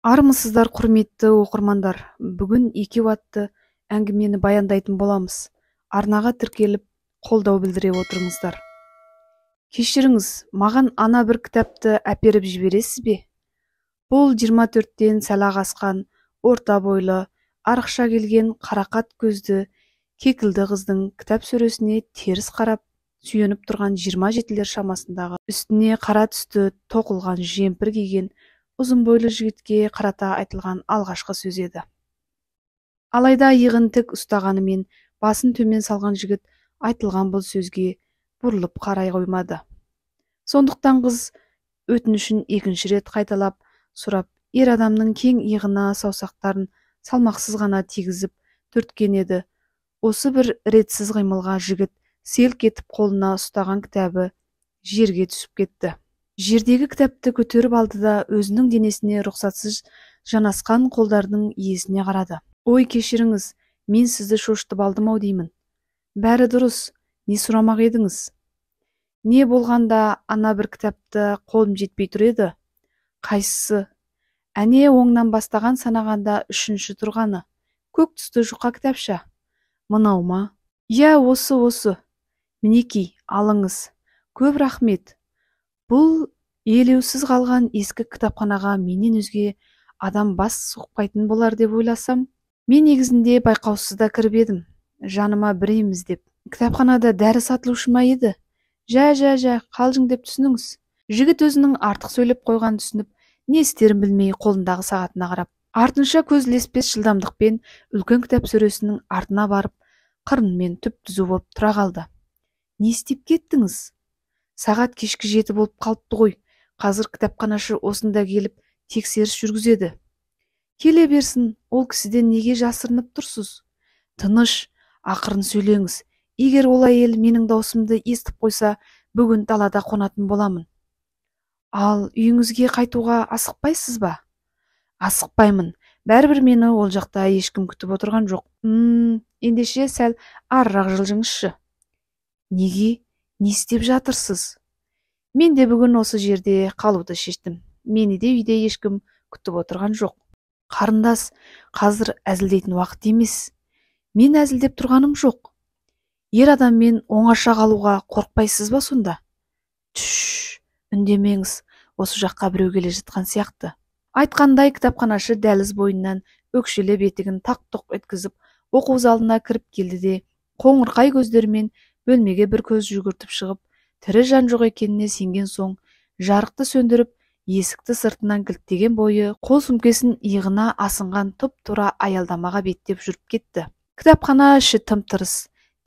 Армысыздар, құрметті оқырмандар. Бүгін екеу атты әңгімені баяндайтын боламыз. Арнаға тіркеліп, қолдау білдіре отырыңыздар. Кешіріңіз, маған ана бір кітапты әперіп жібересіз бе? Бұл 24-тен сәл асқан, орта бойлы, арықша келген қарақат көзді, кекілді қыздың кітап сөресіне теріс қарап, сүйеніп тұрған 27-лер шамасындағы, үстіне қара түсті тоқылған жемпір киген ұзын бойлы жігітке қарата айтылған алғашқы сөз еді. Алайда иығын тік ұстағанымен басын төмен салған жігіт айтылған бұл сөзге бұрылып қарай қоймады. Сондықтан қыз өтінішін екінші рет қайталап сұрап, ер адамның кең иығына саусақтарын салмақсыз ғана тигізіп түрткен еді. Осы бір ретсіз қимылға жігіт селк етіп қолына ұстаған кітабы жерге түсіп кетті. Жердегі кітапты көтеріп алды да өзінің денесіне рұқсатсыз жанасқан қолдардың иесіне қарады. Ой, кешіріңіз, мен сізді шошытып алдым-ау деймін. Бәрі дұрыс, не сұрамақ едіңіз? Не болғанда ана бір кітапты қолым жетпей тұр еді? Қайсысы? Әне оңнан бастаған санағанда үшінші тұрғаны. Көк түсті жұқа кітапша. Мынау ма? Иә, осы. Мінекей, алыңыз. Көп рахмет. Бұл елеусіз қалған ескі кітапханаға менен өзге адам бас соқпайтын болар деп ойласам, мен негізінде байқаусызда кіріп едім, жаныма бір еміз деп. Кітапханада дәрі сатылушы ма еді? Жә, қалжың деп түсініңіз. Жігіт өзінің артық сөйлеп қойған түсініп, не істерін білмей қолындағы сағатына қарап, артынша көз ілеспес жылдамдықпен үлкен кітап сөресінің артына барып, қырынмен түп-түзу болып тұра қалды. Не істеп кеттіңіз? Сағат кешкі 7 болып қалыпты ғой. Қазір кітапханашы осында келіп тексеріс жүргізеді. Келе берсін, ол кісіден неге жасырынып тұрсыз? Тыныш, ақырын сөйлеңіз. Егер ол әйел менің даусымды естіп қойса, бүгін далада қонатын боламын. Ал үйіңізге қайтуға асықпайсыз ба? Асықпаймын. Бәрібір мені ол жақта ешкім күтіп отырған жоқ. Ендеше сәл арырақ жылжыңызшы. Неге? Не істеп жатырсыз? Мен де бүгін осы жерде қалуды шештім. Мені де үйде ешкім күтіп отырған жоқ. Қарындас, қазір әзілдейтін уақыт емес. Мен әзілдеп тұрғаным жоқ. Ер адаммен оңаша қалуға қорықпайсыз ба сонда? Түш, үндемеңіз, осы жаққа біреу келе жатқан сияқты. Айтқандай кітапханашы дәліз бойынан өкшелеп етігін тақ-тұқ еткізіп, оқу залына кіріп келді де, қоңырқай көздерімен бөлмеге бір көз жүгіртіп шығып, тірі жан жоқ екеніне сенген соң, жарықты сөндіріп, есікті сыртынан кілттеген бойы, қол сөмкесін иығына асынған тұп-тура аялдамаға беттеп жүріп кетті. Кітапхана іші тым-тырыс,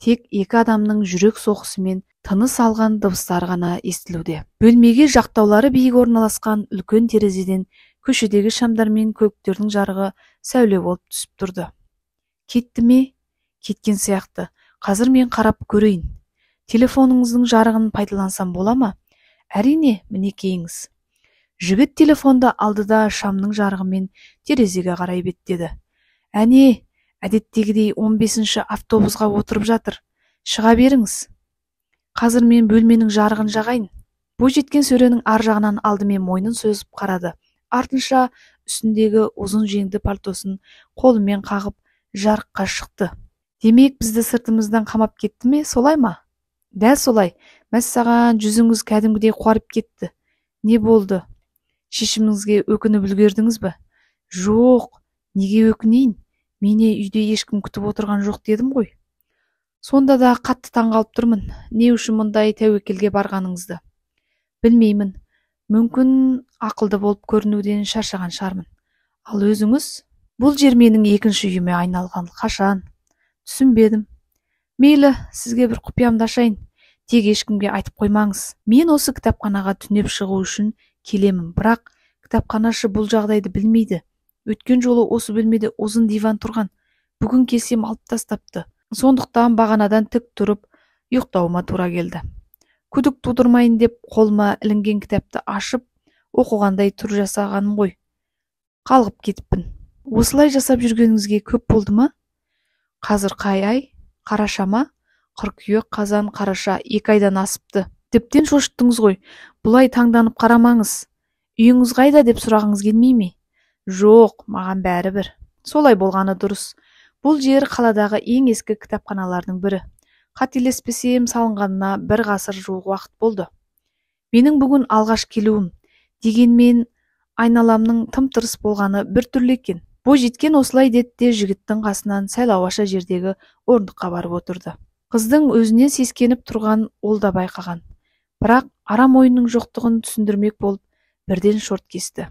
тек екі адамның жүрек соғысымен тыныс алған дыбыстары ғана естілуде. Бөлмеге жақтаулары биік орналасқан үлкен терезеден көшедегі шамдар мен көліктердің жарығы сәуле болып түсіп тұрды. Кетті ме? Кеткен сияқты. Қазір мен қарап көрейін. Телефоныңыздың жарығын пайдалансам бола ма? Әрине, мінекейіңіз. Жігіт телефонды алды да шамның жарығымен терезеге қарай беттеді. Әне, әдеттегідей 15-ші автобусқа отырып жатыр. Шыға беріңіз. Қазір мен бөлменің жарығын жағайын. Бойжеткен сөренің ар жағынан алдымен мойнын созып қарады. Артынша үстіндегі ұзын жеңді пальтосын қолымен қағып жарыққа шықты. Демек, бізді сыртымыздан қамап кетті ме, солай ма? Дәл солай. Мәссаған, жүзіңіз кәдімгідей қуарып кетті. Не болды? Шешіміңізге өкініп үлгердіңіз бе? Жоқ, неге өкінейін? Мені үйде ешкім күтіп отырған жоқ дедім ғой. Сонда да қатты таңғалып тұрмын. Не үшін мұндай тәуекелге барғаныңызды? Білмеймін. Мүмкін ақылды болып көрінуден шаршаған шығармын. Ал өзіңіз? Бұл жер менің екінші үйіме айналған. Қашан? Түсінбедім. Мейлі, сізге бір құпиямды ашайын. Тек ешкімге айтып қоймаңыз. Мен осы кітапханаға түнеп шығу үшін келемін, бірақ кітапханашы бұл жағдайды білмейді. Өткен жолы осы бөлмеде ұзын диван тұрған. Бүгін келсем алып тастапты. Сондықтан бағанадан тік тұрып, ұйықтауыма тура келді. Күдік тудырмайын деп қолыма ілінген кітапты ашып, оқығандай түр жасағаным ғой. Қалғып кетіппін. Осылай жасап жүргеніңізге көп болды ма? Қазір қай ай? Қараша ма? Қыркүйек, қазан, қараша 2 айдан асыпты. Тіптен шошыттыңыз ғой. Бұлай таңданып қарамаңыз. Үйіңіз қайда деп сұрағыңыз келмей ме? Жоқ, маған бәрібір. Солай болғаны дұрыс. Бұл жер қаладағы ең ескі кітапханалардың бірі. Қателеспесем, салынғанына бір ғасыр жуық уақыт болды. Менің бүгін алғаш келуім, дегенмен айналамның тым-тырыс болғаны бір түрлі екен. Бойжеткен осылай деді де жігіттің қасынан сайлауаша жердегі орындыққа барып отырды. Қыздың өзінен сескеніп тұрған ол да байқаған. Бірақ арам ойынның жоқтығын түсіндірмек болып бірден шорт кесті.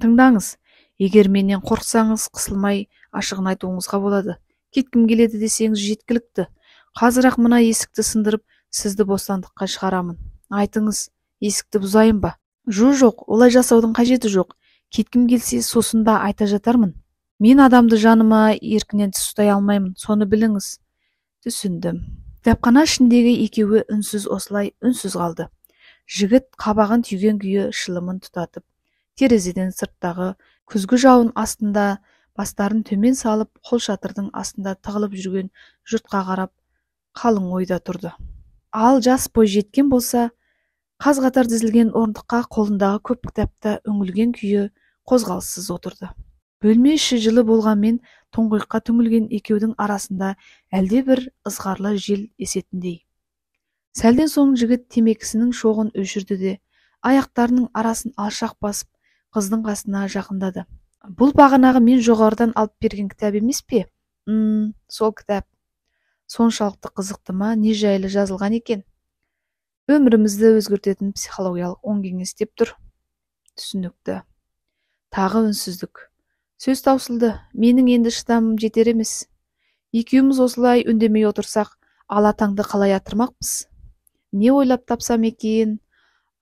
Тыңдаңыз, егер менен қорықсаңыз, қысылмай ашығын айтуыңызға болады. Кеткім келеді десеңіз жеткілікті. Қазір-ақ мына есікті сындырып, сізді бостандыққа шығарамын. Айтыңыз, есікті бұзайын ба? Жоқ, олай жасаудың қажеті жоқ. Кеткім келсе, сосын да айта жатармын. Мен адамды жаныма еркінен тыс ұстай алмаймын, соны біліңіз. Түсіндім. Кітапхана ішіндегі екеуі осылай үнсіз қалды. Жігіт қабағын түйген күйі шылымын тұтатып, терезеден сырттағы күзгі жауын астында бастарын төмен салып, қолшатырдың астында тығылып жүрген жұртқа қарап, қалың ойда тұрды. Ал жас бойжеткен болса, қаз-қатар дізілген орындыққа қолындағы көп кітапта үңілген күйі қозғалыссыз отырды. Бөлме іші жылы болғанмен, тұңғиыққа түңілген екеудің арасында әлде бір ызғарлы жел есетіндей. Сәлден соң жігіт темекісінің шоғын өшірді де, аяқтарының арасын алшақ басып, қыздың қасына жақындады. Бұл бағанағы мен жоғарыдан алып берген кітап емес пе? Сол кітап. Соншалықты қызықты ма, не жайлы жазылған екен? Өмірімізді өзгертетін психологиялық оң кеңес деп тұр. Түсінікті. Тағы үнсіздік. Сөз таусылды. Менің енді шыдамым жетер емес. Екеуміз осылай үндемей отырсақ, ала таңды қалай атырмақпыз? Не ойлап тапсам екен?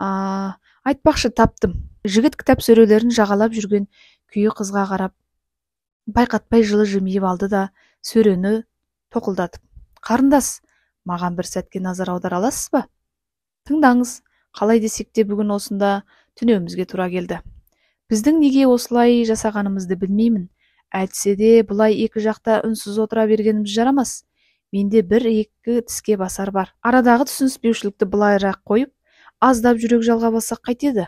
Айтпақшы, таптым. Жігіт кітап сөрелерін жағалап жүрген күйі қызға қарап, байқатпай жылы жымиып алды да, сөрені тоқылдатып: Қарындас, маған бір сәтке назар аудара аласыз ба? Тыңдаңыз, қалай десек те бүгін осында түнеуімізге тура келді. Біздің неге осылай жасағанымызды білмеймін. Әйтсе де бұлай екі жақта үнсіз отыра бергеніміз жарамас. Менде бір-екі тіске басар бар. Арадағы түсініспеушілікті былайырақ қойып, аздап жүрек жалға бассақ қайтеді?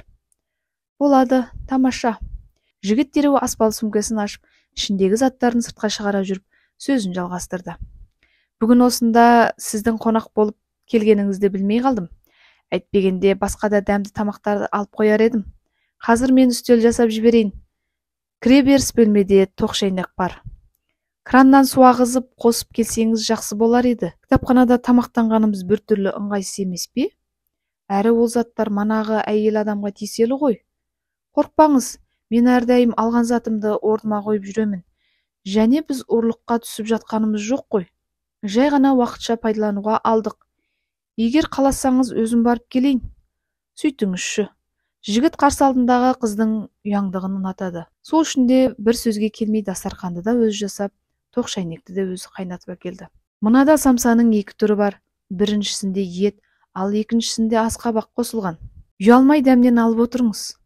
Болады, тамаша. Жігіт дереу аспалы сөмкесін ашып, ішіндегі заттарын сыртқа шығара жүріп, сөзін жалғастырды. Бүгін осында сіздің қонақ болып келгеніңізді білмей қалдым. Әйтпегенде басқа да дәмді тамақтарды алып қояр едім. Қазір мен үстел жасап жіберейін. Кіреберіс бөлмеде тоқ шайнақ бар. Краннан су ағызып қосып келсеңіз жақсы болар еді. Кітапханада тамақтанғанымыз біртүрлі ыңғайсыз емес пе? Әрі ол заттар манағы әйел адамға тиесілі ғой. Қорықпаңыз, мен әрдайым алған затымды орныма қойып жүремін. Және біз ұрлыққа түсіп жатқанымыз жоқ қой. Жай ғана уақытша пайдалануға алдық. Егер қаласаңыз өзім барып келейін. Сөйтіңізші. Жігіт қарсы алдындағы қыздың ұяңдығын ұнатады. Сол үшін де бір сөзге келмей дастарханды да өзі жасап, тоқ шайнекті де өзі қайнатып әкелді. Мынада самсаның екі түрі бар. Біріншісінде ет, ал екіншісінде асқабақ қосылған. Ұялмай дәмнен алып отырыңыз.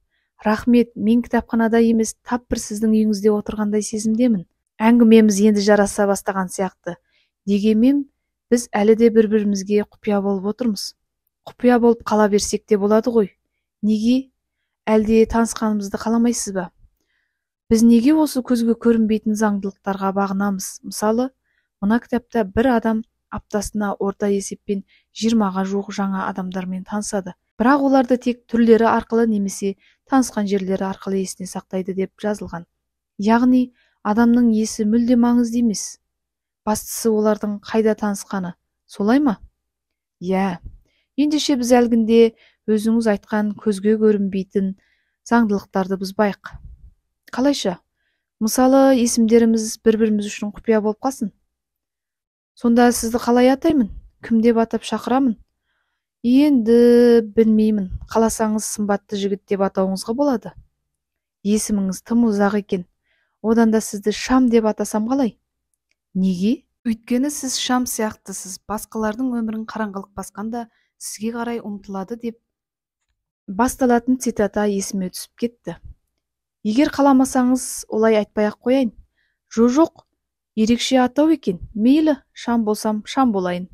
Рахмет, мен кітапханада емес, тап бір сіздің үйіңізде отырғандай сезімдемін. Әңгімеміз енді жараса бастаған сияқты. Дегенмен, біз әлі де бір-бірімізге құпия болып отырмыз. Құпия болып қала берсек те болады ғой. Неге? Әлде танысқанымызды қаламайсыз ба? Біз неге осы көзге көрінбейтін заңдылықтарға бағынамыз? Мысалы, мына кітапта бір адам аптасына орта есеппен 20-ға жуық жаңа адамдармен танысады. Бірақ оларды тек түрлері арқылы немесе танысқан жерлері арқылы есіне сақтайды деп жазылған. Яғни, адамның есі мүлде маңызды емес. Бастысы олардың қайда танысқаны. Солай ма? Иә. Ендеше біз әлгінде өзіңіз айтқан көзге көрінбейтін заңдылықтарды бұзбайық. Қалайша? Мысалы, есімдеріміз бір-біріміз үшін құпия болып қалсын. Сонда сізді қалай атаймын? Кім деп атап шақырамын? Енді білмеймін. Қаласаңыз сымбатты жігіт деп атауыңызға болады. Есіміңіз тым ұзақ екен. Одан да сізді Шам деп атасам қалай? Неге? Өйткені сіз шам сияқтысыз. Басқалардың өмірін қараңғылық басқанда сізге қарай ұмтылады деп басталатын цитата есіме түсіп кетті. Егер қаламасаңыз, олай айтпай-ақ қояйын. Жоқ, ерекше атау екен. Мейлі, Шам болсам, Шам болайын.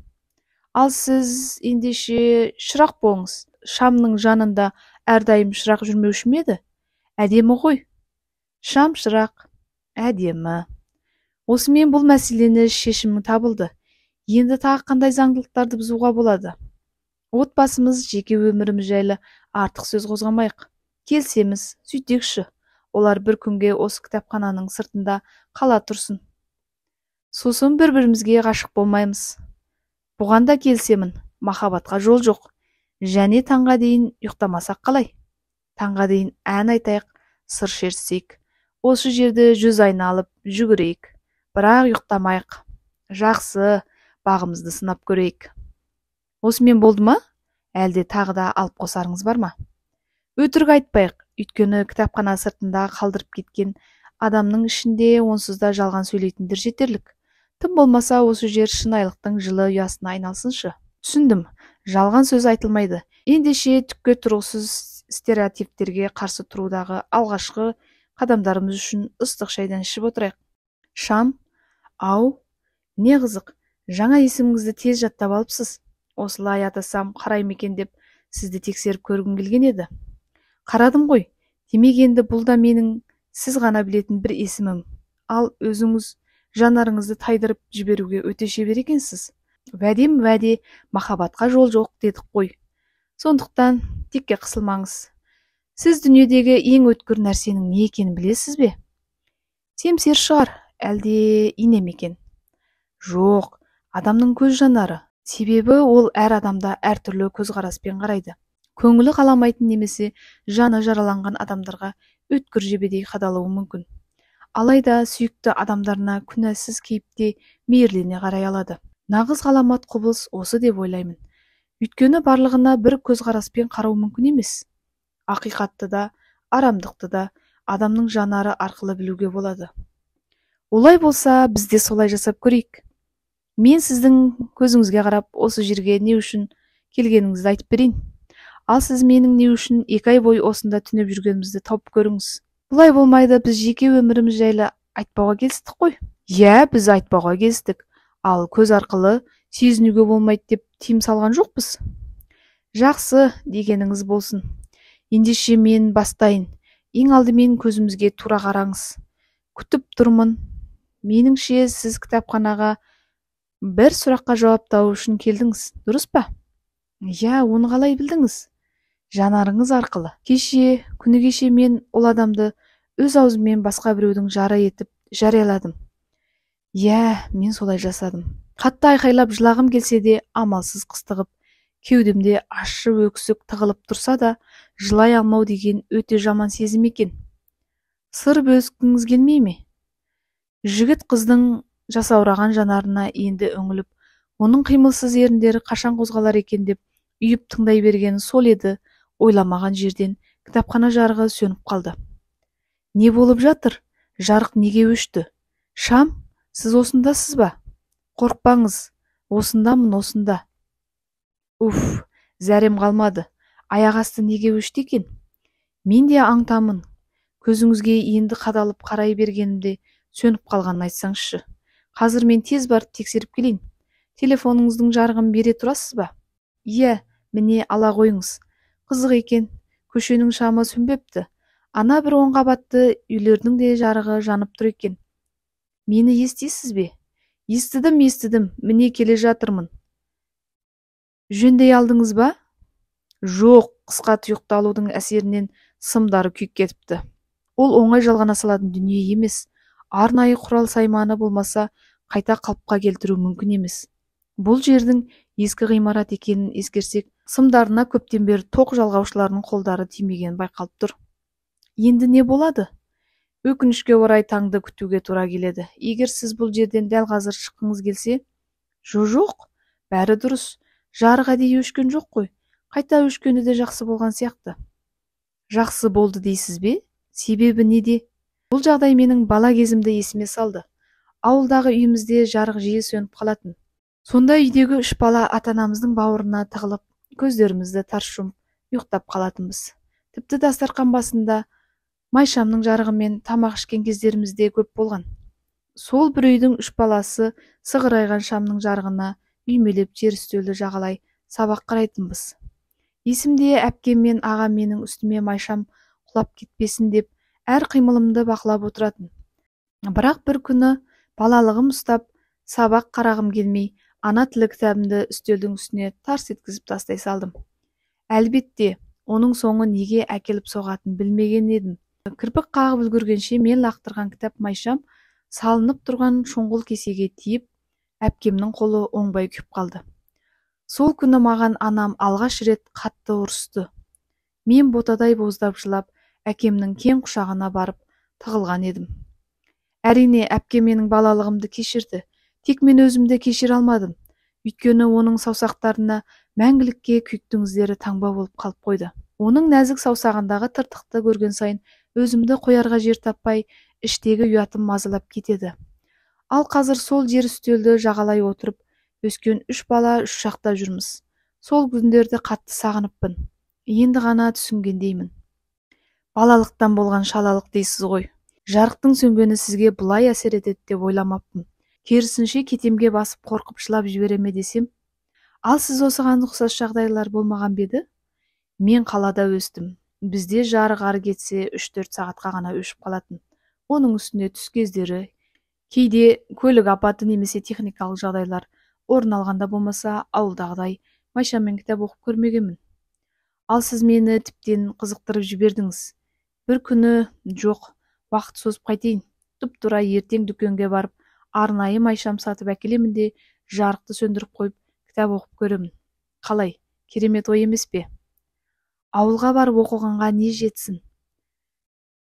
Ал сіз ендеше шырақ болыңыз. Шамның жанында әрдайым шырақ жүрмеуші ме еді? Әдемі ғой. Шам шырақ, әдемі. Осымен бұл мәселені шешімі табылды. Енді тағы қандай заңдылықтарды бұзуға болады? Отбасымыз, жеке өміріміз жайлы артық сөз қозғамайық. Келсеміз, сөйтекші. Олар бір күнге осы кітапхананың сыртында қала тұрсын. Сосын бір-бірімізге ғашық болмаймыз. Бұған да келсемін, махаббатқа жол жоқ. Және таңға дейін ұйықтамасақ қалай? Таңға дейін ән айтайық, сыр шертсек. Осы жерді жүз айналып жүгірейік. Бірақ ұйықтамайық. Жақсы, бағымызды сынап көрейік. Осымен болды ма? Әлде тағы да алып қосарыңыз бар ма? Өтірік айтпайық, өйткені кітапхана сыртында қалдырып кеткен адамның ішінде онсыз да жалған сөйлейтіндер жетерлік. Тым болмаса осы жер шынайылықтың жылы ұясына айналсыншы. Түсіндім, жалған сөз айтылмайды. Ендеше түкке тұрғысыз стереотиптерге қарсы тұрудағы алғашқы қадамдарымыз үшін ыстық шайдан ішіп отырайық. Шам, ау, не қызық, жаңа есіміңізді тез жаттап алыпсыз. Осылай атасам қарай ма екен деп сізді тексеріп көргім келген еді. Қарадым ғой, демек енді бұл да менің сіз ғана білетін бір есімім. Ал өзіңіз жанарыңызды тайдырып жіберуге өте шебер екенсіз. Вәдем вәде, махаббатқа жол жоқ дедік қой. Сондықтан текке қысылмаңыз. Сіз дүниедегі ең өткір нәрсенің не екенін білесіз бе? Семсер шығар, әлде ине ме екен? Жоқ, адамның көз жанары. Себебі ол әр адамда әртүрлі көзқараспен қарайды. Көңілі қаламайтын немесе жаны жараланған адамдарға өткір жебедей қадалуы мүмкін. Алайда сүйікті адамдарына күнәсіз кейіпте мейірлене қарай алады. Нағыз ғаламат құбылыс осы деп ойлаймын. Өйткені барлығына бір көзқараспен қарау мүмкін емес. Ақиқатты да, арамдықты да адамның жанары арқылы білуге болады. Олай болса, біз де солай жасап көрейік. Мен сіздің көзіңізге қарап, осы жерге не үшін келгеніңізді айтып берейін. Ал сіз менің не үшін 2 ай бойы осында түнеп жүргенімізді тауып көріңіз. Бұлай болмайды, біз жеке өміріміз жайлы айтпауға келістік қой. Иә, біз айтпауға келістік. Ал көз арқылы сезінуге болмайды деп тыйым салған жоқпыз. Жақсы дегеніңіз болсын. Ендеше мен бастайын. Ең алдымен көзімізге тура қараңыз. Күтіп тұрмын. Меніңше сіз кітапханаға бір сұраққа жауап табу үшін келдіңіз, дұрыс па? Иә, оны қалай білдіңіз? Жанарыңыз арқылы. Күні кеше мен ол адамды өз аузыммен басқа біреудің жары етіп жарияладым. Иә, мен солай жасадым. Қатты айқайлап жылағым келсе де, амалсыз қыстығып, кеудемде ащы өксік тығылып тұрса да, жылай алмау деген өте жаман сезім екен. Сыр бөліскіңіз келмей ме? Жігіт қыздың жасаураған жанарына енді үңіліп, оның қимылсыз еріндері қашан қозғалар екен деп үйіп тыңдай бергені сол еді. Ойламаған жерден кітапхана жарығы сөніп қалды. Не болып жатыр? Жарық неге өшті? Шам, сіз осындасыз ба? Қорықпаңыз, осындамын, осында. Уф, зәрем қалмады. Аяқ асты неге өшті екен? Мен де аңтамын. Көзіңізге енді қадалып қарай бергенімде сөніп қалғанын айтсаңызшы. Қазір мен тез барып тексеріп келейін. Телефоныңыздың жарығын бере тұрасыз ба? Иә, міне ала қойыңыз. Қызық екен, көшенің шамы сөнбепті. Ана бір 10 қабатты үйлердің де жарығы жанып тұр екен. Мені естисіз бе? Естідім, міне келе жатырмын. Жөндей алдыңыз ба? Жоқ, қысқа тұйықты алудың әсерінен сымдары күйіп кетіпті. Ол оңай жалғана салатын дүние емес. Арнайы құрал сайманы болмаса қайта қалыпқа келтіру мүмкін емес. Бұл жердің ескі ғимарат екенін ескерсек, сымдарына көптен бері тоқ жалғаушыларының қолдары тимеген байқалып тұр. Енді не болады? Өкінішке орай таңды күтуге тура келеді. Егер сіз бұл жерден дәл қазір шыққыңыз келсе, жоқ, бәрі дұрыс. Жарық әдейі өшкен жоқ қой. Қайта өшкені де жақсы болған сияқты. Жақсы болды дейсіз бе? Себебі неде? Бұл жағдай менің бала кезімді есіме салды. Ауылдағы үйімізде жарық жиі сөніп қалатын. Сонда үйдегі 3 бала ата-анамыздың бауырына тығылып, көздерімізді тарс жұмып ұйықтап қалатынбыз. Тіпті дастархан басында майшамның жарығымен тамақ ішкен кездеріміз де көп болған. Сол бір үйдің 3 баласы сығырайған шамның жарығына үймелеп жер үстелді жағалай сабақ қарайтынбыз. Есімде әпкем мен ағам менің үстіме майшам құлап кетпесін деп әр қимылымды бақылап отыратын. Бірақ бір күні балалығым ұстап, сабақ қарағым келмей, ана тілі кітабымды үстелдің үстіне тарс еткізіп тастай салдым. Әлбетте, оның соңы неге әкеліп соғатын білмеген едім. Кірпік қағып үлгіргенше мен лақтырған кітап майшам салынып тұрған шоңғыл кесеге тиіп, әпкемнің қолы оңбай күйіп қалды. Сол күні маған анам алғаш рет қатты ұрысты. Мен ботадай боздап жылап, әкемнің кең құшағына барып тығылған едім. Әрине, әпкем менің балалығымды кешірді. Тек мен өзімді кешіре алмадым. Өйткені оның саусақтарына мәңгілікке күйіктің іздері таңба болып қалып қойды. Оның нәзік саусағындағы тыртықты көрген сайын өзімді қоярға жер таппай, іштегі ұятым мазалап кетеді. Ал қазір сол жер үстелді жағалай отырып, өскен 3 бала 3 жақта жүрміз. Сол күндерді қатты сағыныппын. Енді ғана түсінгендеймін. Балалықтан болған шалалық дейсіз ғой. Жарықтың сөнгені сізге бұлай әсер етеді деп ойламаппын. Керісінше кетемге басып қорқып жылап жібереме десем. Ал сіз осыған ұқсас жағдайлар болмаған беді? Мен қалада өстім. Бізде жарық ары кетсе 3-4 сағатқа ғана өшіп қалатын. Оның үстіне түс кездері, кейде көлік апаты немесе техникалық жағдайлар орын алғанда болмаса ауылдағыдай майшамен кітап оқып көрмегенмін. Ал сіз мені тіптен қызықтырып жібердіңіз. Бір күні жоқ, уақыт созып қайтейін. Тұп-тура ертең дүкенге барып, арнайы майшам сатып әкелемін де, жарықты сөндіріп қойып, кітап оқып көремін. Қалай, керемет ой емес пе? Ауылға барып оқығанға не жетсін?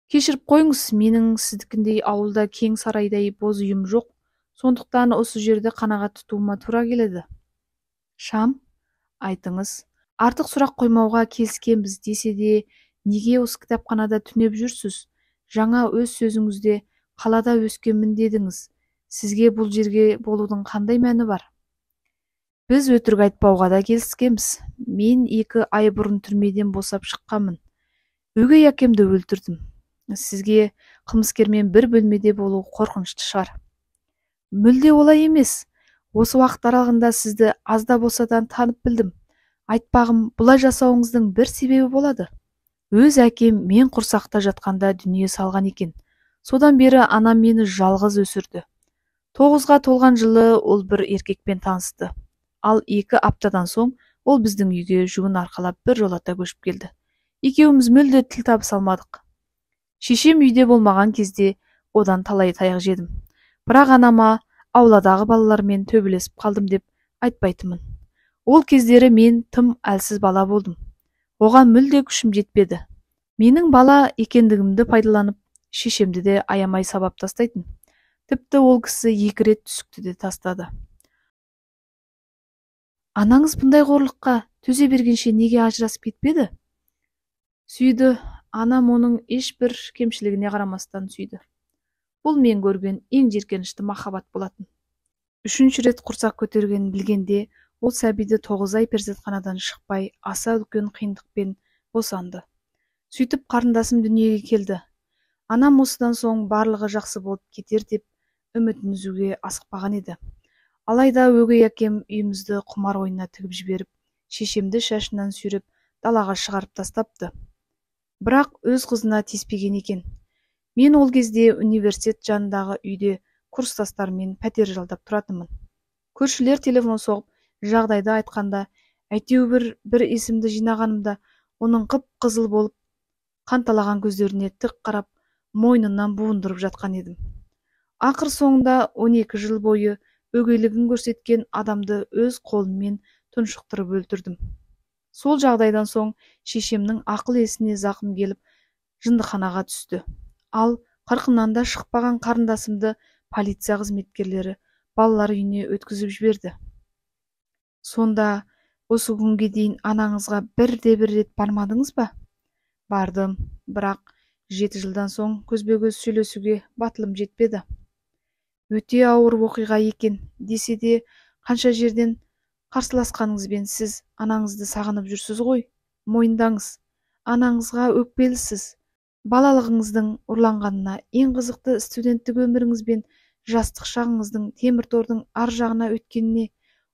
Кешіріп қойыңыз, менің сіздікіндей ауылда кең сарайдай боз үйім жоқ. Сондықтан осы жерді қанағат тұтуыма тура келеді. Шам, айтыңыз. Артық сұрақ қоймауға келіскенбіз десе де, неге осы кітапханада түнеп жүрсіз? Жаңа өз сөзіңізде қалада өскенмін дедіңіз. Сізге бұл жерге болудың қандай мәні бар? Біз өтірік айтпауға да келіскенбіз. Мен 2 ай бұрын түрмеден босап шыққанмын. Өгей әкемді өлтірдім. Сізге қылмыскермен бір бөлмеде болу қорқынышты шығар. Мүлде олай емес. Осы уақыт аралығында сізді аз да болсадан танып білдім. Айтпағым, бұлай жасауыңыздың бір себебі болады. Өз әкем мен құрсақта жатқанда дүние салған екен. Содан бері анам мені жалғыз өсірді. 9-ға толған жылы ол бір еркекпен танысты. Ал 2 аптадан соң ол біздің үйге жүгін арқалап бір жолата көшіп келді. Екеуміз мүлде тіл табыса алмадық. Шешем үйде болмаған кезде одан талай таяқ жедім. Бірақ анама ауладағы балалармен төбелесіп қалдым деп айтпайтынмын. Ол кездері мен тым әлсіз бала болдым. Оған мүлде күшім жетпеді. Менің бала екендігімді пайдаланып, шешемді де аямай сабап тастайтын. Тіпті ол кісі 2 рет түсікті де тастады. Анаңыз бұндай қорлыққа төзе бергенше неге ажырасып кетпеді? Сүйді. Анам оның ешбір кемшілігіне қарамастан сүйді. Бұл мен көрген ең жиіркенішті махаббат болатын. 3-ші рет құрсақ көтергенін білгенде, ол сәбиді 9 ай перзентханадан шықпай, аса үлкен қиындықпен босанды. Сөйтіп қарындасым дүниеге келді. Анам осыдан соң барлығы жақсы болып кетер деп үмітін үзуге асықпаған еді. Алайда өгей әкем үйімізді құмар ойынына тігіп жіберіп, шешемді шашынан сүйреп далаға шығарып тастапты. Бірақ өз қызына тиіспеген екен. Мен ол кезде университет жанындағы үйде курстастармен пәтер жалдап тұратынмын. Көршілер телефон соғып, жағдайды айтқанда, әйтеуір бір есімді жинағанымда, оның қып-қызыл болып, қанталаған көздеріне тік қарап, мойнынан буындырып жатқан едім. Ақыр соңында 12 жыл бойы өгейлігін көрсеткен адамды өз қолыммен тұншықтырып өлтірдім. Сол жағдайдан соң шешемнің ақыл есіне зақым келіп, жындыханаға түсті. Ал 40-нан да шықпаған қарындасымды полиция қызметкерлері балалар үйіне өткізіп жіберді. Сонда осы күнге дейін анаңызға бір рет бармадыңыз ба? Бардым, бірақ 7 жылдан соң көзбе-көз сөйлесуге батылым жетпеді. Өте ауыр оқиға екен десе де, қанша жерден қарсыласқаныңызбен сіз анаңызды сағынып жүрсіз ғой. Мойындаңыз, анаңызға өкпелісіз. Балалығыңыздың ұрланғанына, ең қызықты студенттік өміріңіз бен жастық шағыңыздың темір тордың ар жағына өткеніне,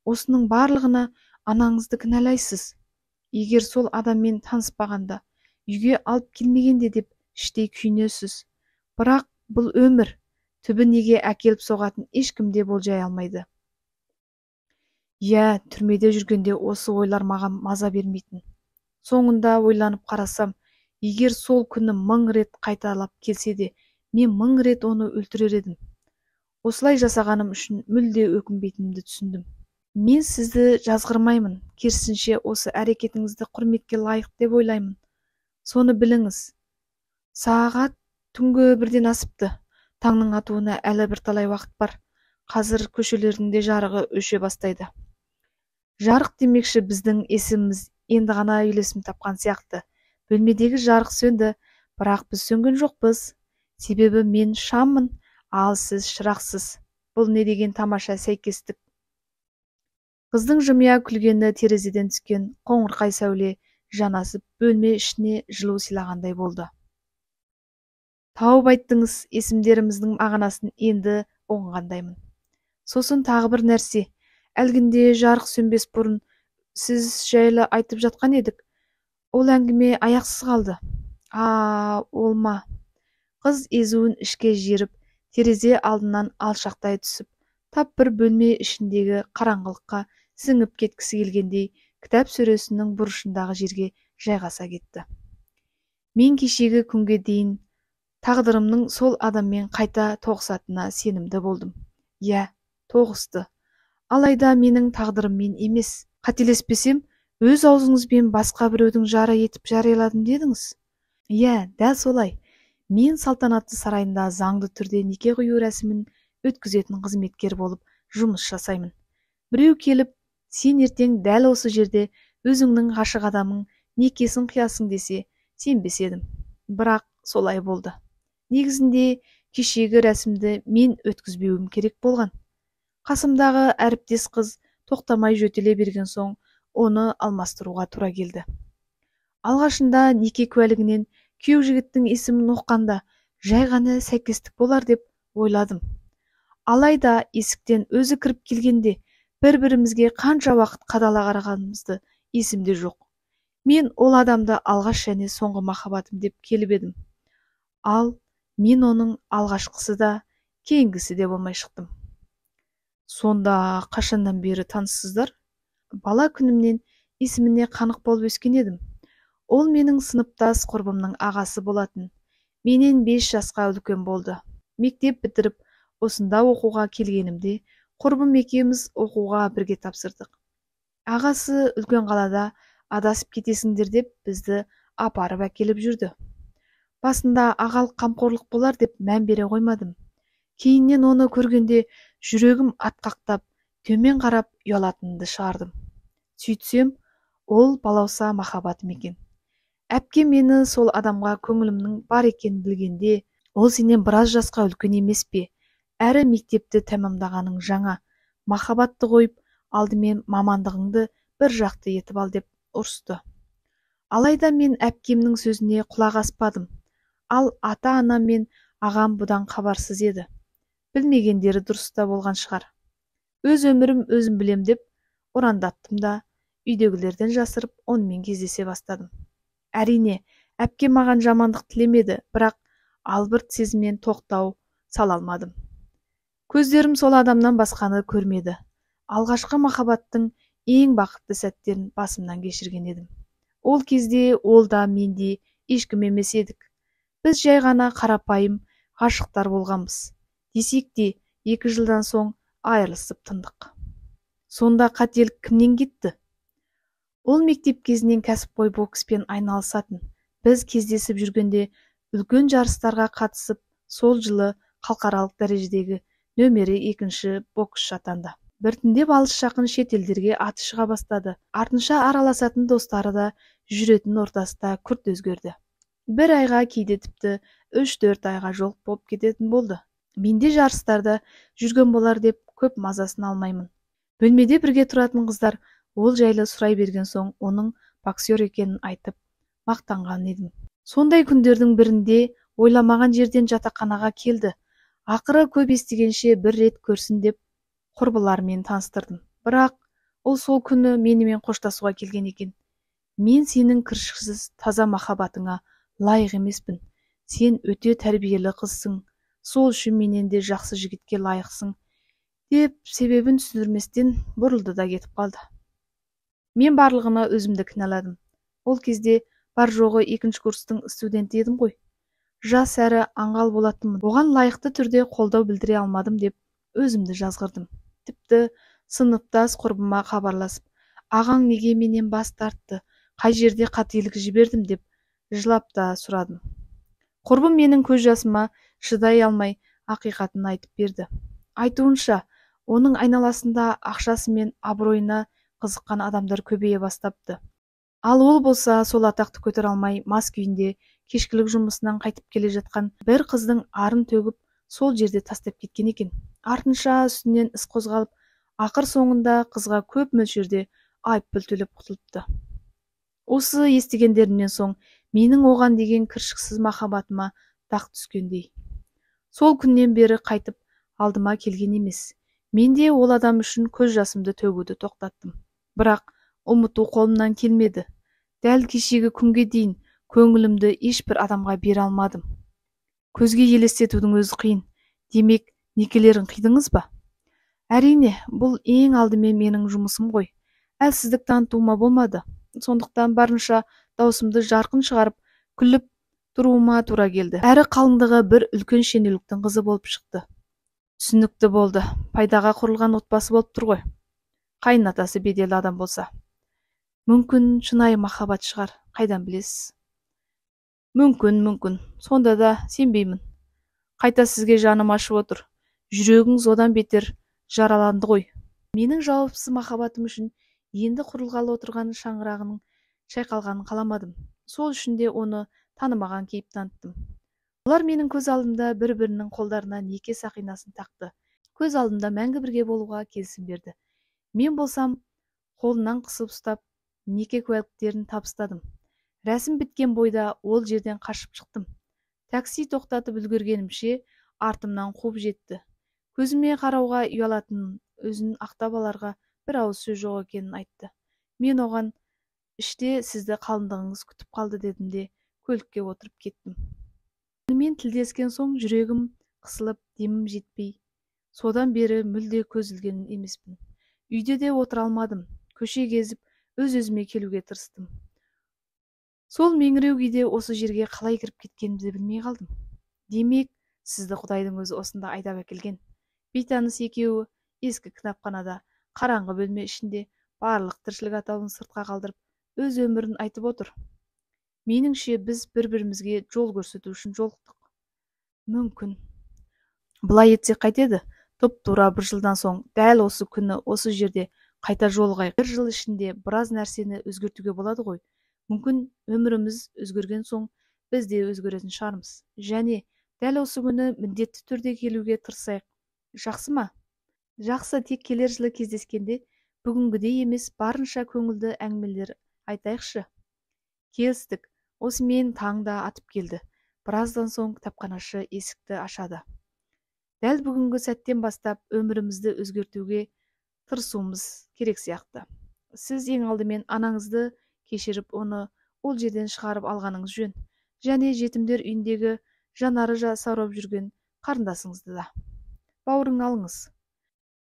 осының барлығына анаңызды кінәлайсыз. Егер сол адаммен таныспағанда, үйге алып келмегенде деп іштей күйінесіз. Бірақ бұл өмір, түбі неге әкеліп соғатын ешкім де болжай алмайды. Иә, түрмеде жүргенде осы ойлар маған маза бермейтін. Соңында ойланып қарасам, егер сол күні 1000 рет қайталап келсе де, мен 1000 рет оны өлтірер едім. Осылай жасағаным үшін мүлде өкінбейтінімді түсіндім. Мен сізді жазғырмаймын, керісінше осы әрекетіңізді құрметке лайық деп ойлаймын. Соны біліңіз. Сағат түнгі 1-ден асыпты. Таңның атуына әлі бірталай уақыт бар. Қазір көшелердің де жарығы өше бастайды. Жарық демекші біздің есіміміз енді ғана үйлесім тапқан сияқты. Бөлмедегі жарық сөнді, бірақ біз сөнген жоқпыз. Себебі мен шаммын, ал сіз шырақсыз. Бұл не деген тамаша сәйкестік. Қыздың жымия күлгені терезеден түскен қоңырқай сәуле жанасып бөлме ішіне жылу сыйлағандай болды. Тауып айттыңыз, есімдеріміздің мағынасын енді оңғандаймын. Сосын тағы бір нәрсе, әлгінде жарық сөнбес бұрын сіз жайлы айтып жатқан едік. Ол әңгіме аяқсыз қалды. Ол ма? Қыз езуін ішке жиырып, терезе алдынан алшақтай түсіп, тап бір бөлме ішіндегі қараңғылыққа сіңіп кеткісі келгендей, кітап сөресінің бұрышындағы жерге жайғаса кетті. Мен кешегі күнге дейін тағдырымның сол адаммен қайта тоғысатынына сенімді болдым. Иә, тоғысты. Алайда менің тағдырыммен емес. Қателеспесем, өз аузыңызбен басқа біреудің жары етіп жарияладым дедіңіз. Иә, дәл солай. Мен салтанатты сарайында заңды түрде неке қию рәсімін өткізетін қызметкер болып жұмыс жасаймын. Біреу келіп, сен ертең дәл осы жерде өзіңнің ғашық адамың некесін қиясың десе, сенбес едім. Бірақ солай болды. Негізінде кешегі рәсімді мен өткізбеуім керек болған. Қасымдағы әріптес қыз тоқтамай жөтеле берген соң, оны алмастыруға тура келді. Алғашында неке куәлігінен күйеу жігіттің есімін оққанда жай ғана сәйкестік болар деп ойладым. Алайда есіктен өзі кіріп келгенде бір-бірімізге қанша уақыт қадала қарағанымызды есімде жоқ. Мен ол адамды алғаш және соңғы махаббатым деп келіп едім. Ал мен оның алғашқысы да, кейінгісі де болмай шықтым. Сонда қашаннан бері таныссыздар? Бала күнімнен есіміне қанық болып өскен едім. Ол менің сыныптас құрбымның ағасы болатын. Менен 5 жасқа үлкен болды. Мектеп бітіріп, осында оқуға келгенімде, құрбым екеуміз оқуға бірге тапсырдық. Ағасы үлкен қалада адасып кетесіңдер деп бізді апарып әкеліп жүрді. Басында ағалық қамқорлық болар деп мән бере қоймадым. Кейіннен оны көргенде жүрегім атқақтап, төмен қарап ұялатынымды шығардым. Сөйтсем, ол балауса махаббатым екен. Әпке мені сол адамға көңілімнің бар екенін білгенде, ол сенен біраз жасқа үлкен емес пе? Әрі мектепті тәмамдағаның жаңа. Махаббатты қойып, алдымен мамандығыңды бір жақты етіп ал деп ұрысты. Алайда мен әпкемнің сөзіне құлақ аспадым. Ал ата-анам мен ағам бұдан хабарсыз еді. Білмегендері дұрыста болған шығар. Өз өмірім өзім білем деп ұрандаттым да, үйдегілерден жасырып онымен кездесе бастадым. Әрине, әпке маған жамандық тілемеді, бірақ албырт сезіммен тоқтау сала алмадым. Көздерім сол адамнан басқаны көрмеді. Алғашқы махаббаттың ең бақытты сәттерін басымнан кешірген едім. Ол кезде ол да мен де ешкім емес едік. Біз жай ғана қарапайым ғашықтар болғанбыз. Десек те 2 жылдан соң айырылысып тындық. Сонда қателік кімнен кетті? Ол мектеп кезінен кәсіпқой бокспен айналысатын. Біз кездесіп жүргенде үлкен жарыстарға қатысып, сол жылы халықаралық дәрежедегі нөмірі 2 боксшы атанды. Біртіндеп алыс жақын шет елдерге аты шыға бастады. Артынша араласатын достары да жүретін ортасы да күрт өзгерді. 1 айға, кейде тіпті 3-4 айға жол болып кететін болды. Менде жарыстарда жүрген болар деп көп мазасын алмаймын. Бөлмеде бірге тұратын қыздар ол жайлы сұрай берген соң, оның боксер екенін айтып мақтанған едім. Сондай күндердің бірінде ойламаған жерден жатақханаға келді. Ақыры көп естігенше бір рет көрсін деп құрбыларымен таныстырдым. Бірақ ол сол күні менімен қоштасуға келген екен. Мен сенің кіршіксіз таза махаббатыңа лайық емеспін. сен өте тәрбиелі қызсың, сол үшін менен де жақсы жігітке лайықсың, деп себебін түсіндірместен бұрылды да кетіп қалды. Мен барлығына өзімді кінәладым. Ол кезде бар жоғы 2-ші курстың студенті едім ғой. Жас әрі аңғал болатынмын. Оған лайықты түрде қолдау білдіре алмадым деп өзімді жазғырдым. Тіпті сыныптас құрбыма хабарласып, ағаң неге менен бас тартты, қай жерде қателік жібердім деп жылап та сұрадым. Құрбым менің көз жасыма шыдай алмай ақиқатын айтып берді. Айтуынша, оның айналасында ақшасы мен абыройына қызыққан адамдар көбейе бастапты. Ал ол болса сол атақты көтере алмай мас күйінде кешкілік жұмысынан қайтып келе жатқан бір қыздың арын төгіп сол жерде тастап кеткен екен. Артынша үстінен іс қозғалып, ақыр соңында қызға көп мөлшерде айыппұл төлеп құтылыпты. Осы естігендерімнен соң менің оған деген кіршіксіз махаббатыма дақ түскендей. Сол күннен бері қайтып алдыма келген емес. Мен де ол адам үшін көз жасымды төгуді тоқтаттым. Бірақ ұмыту қолымнан келмеді. Дәл кешегі күнге дейін көңілімді ешбір адамға бере алмадым. Көзге елестетудің өзі қиын. Демек, некелерін қидыңыз ба? Әрине, бұл ең алдымен менің жұмысым ғой. Әлсіздік танытуыма болмады. Сондықтан барынша даусымды жарқын шығарып, күліп тұруыма тура келді. Әрі қалыңдығы бір үлкен шенеуніктің қызы болып шықты. Түсінікті болды. Пайдаға құрылған отбасы болып тұр ғой. Қайынатасы беделді адам болса. Мүмкін шынайы махаббат шығар, қайдан білесіз? Мүмкін. Сонда да сенбеймін. Қайта сізге жаным ашып отыр. Жүрегіңіз одан бетер жараланды ғой. Менің жауапсыз махаббатым үшін енді құрылғалы отырған шаңырағының шайқалғанын қаламадым. Сол үшін де оны танымаған кейіп таныттым. Олар менің көз алдымда бір-бірінің қолдарына неке сақинасын тақты. Көз алдымда мәңгі бірге болуға келісім берді. Мен болсам, қолынан қысып ұстап, неке куәліктерін табыстадым. Рәсім біткен бойда ол жерден қашып шықтым. Такси тоқтатып үлгергенімше артымнан қуып жетті. Көзіме қарауға ұялатын өзін ақтап аларға бір ауыз сөз жоқ екенін айтты. Мен оған іште сізді қалыңдығыңыз күтіп қалды дедім де көлікке отырып кеттім. Онымен тілдескен соң жүрегім қысылып, демім жетпей, содан бері мүлде көз ілген емеспін. Үйде де отыра алмадым. Көше кезіп, өз-өзіме келуге тырыстым. Сол меңіреу күйде осы жерге қалай кіріп кеткенімді білмей қалдым. Демек, сізді Құдайдың өзі осында айдап әкелген. Бейтаныс екеуі ескі кітапханада, қараңғы бөлме ішінде барлық тіршілік атаулын сыртқа қалдырып, өз өмірін айтып отыр. Меніңше біз бір-бірімізге жол көрсету үшін жолықтық. Мүмкін. Бұлай етсек қайтеді? Тұп-тура 1 жылдан соң, дәл осы күні, осы жерде қайта жолығайық. 1 жыл ішінде біраз нәрсені өзгертуге болады ғой. Мүмкін өміріміз өзгерген соң біз де өзгеретін шығармыз. Және дәл осы күні міндетті түрде келуге тырысайық. Жақсы ма? Жақсы, тек келер жылы кездескенде бүгінгідей емес барынша көңілді әңгімелер айтайықшы. Келістік. Осымен таңда атып келді. Біраздан соң кітапханашы есікті ашады. Дәл бүгінгі сәттен бастап өмірімізді өзгертуге тырысуымыз керек сияқты. Сіз ең алдымен анаңызды кешіріп, оны ол жерден шығарып алғаныңыз жөн. Және жетімдер үйіндегі жанары жасаурап жүрген қарындасыңызды да. Бауырыңа алыңыз.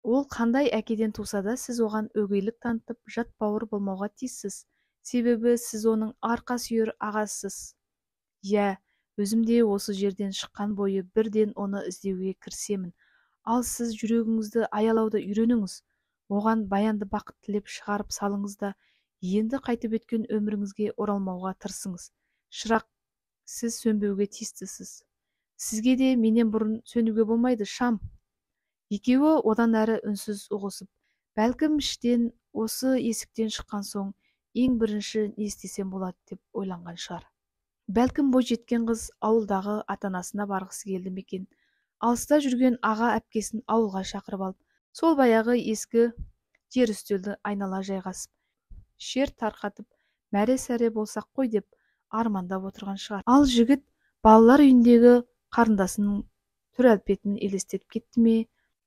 Ол қандай әкеден туса да, сіз оған өгейлік танытып, жат бауыр болмауға тиіссіз. Себебі сіз оның арқа сүйер ағасысыз. Иә, өзімде осы жерден шыққан бойы бірден оны іздеуге кірісемін. Ал сіз жүрегіңізді аялауды үйреніңіз. Оған баянды бақыт тілеп шығарып салыңыз да, енді қайтып өткен өміріңізге оралмауға тырысыңыз. Шырақ, сіз сөнбеуге тиістісіз. Сізге де менен бұрын сөнуге болмайды, шам. Екеуі одан әрі үнсіз ұғысып, бәлкім іштен осы есіктен шыққан соң ең бірінші не істесем болады деп ойланған шығар. Бәлкім бойжеткен қыз ауылдағы ата-анасына барғысы келді ме екен. Алыста жүрген аға әпкесін ауылға шақырып алып, сол баяғы ескі жер үстелді айнала жайғасып, шер тарқатып, мәре-сәре болсақ қой деп армандап отырған шығар. Ал жігіт балалар үйіндегі қарындасының түр әлпетін елестетіп кетті ме?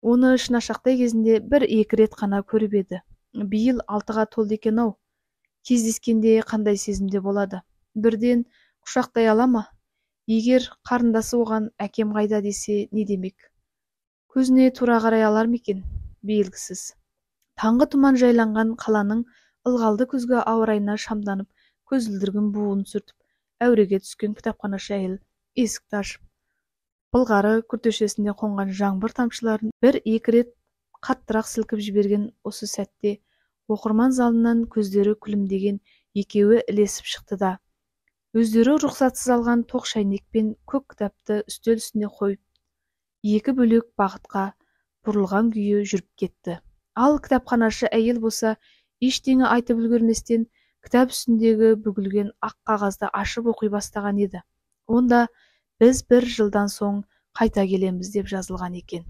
Оны шынашақтай кезінде 1-2 рет қана көріп еді. Биыл 6-ға толды екен-ау. Кездескенде қандай сезімде болады? Бірден құшақтай ала ма? Егер қарындасы оған әкем қайда десе не демек? Көзіне тура қарай алар ма екен? Белгісіз. Таңғы тұман жайланған қаланың ылғалды күзгі ауа райына шамданып, көзілдірігін буын сүртіп, әуреге түскен кітапханашы әйел есікті ашып, былғары күртешесінде қонған жаңбыр тамшыларын бір-екі рет қаттырақ сілкіп жіберген осы сәтте оқырман залынан көздері күлімдеген екеуі ілесіп шықты да, өздері рұқсатсыз алған тоқ шәйнек пен көк кітапты үстел үстіне қойып, екі бөлек бағытқа бұрылған күйі жүріп кетті. Ал кітапханашы әйел болса, ештеңе айтып үлгерместен кітап үстіндегі бүгілген ақ қағазды ашып оқи бастаған еді. Онда біз 1 жылдан соң қайта келеміз деп жазылған екен.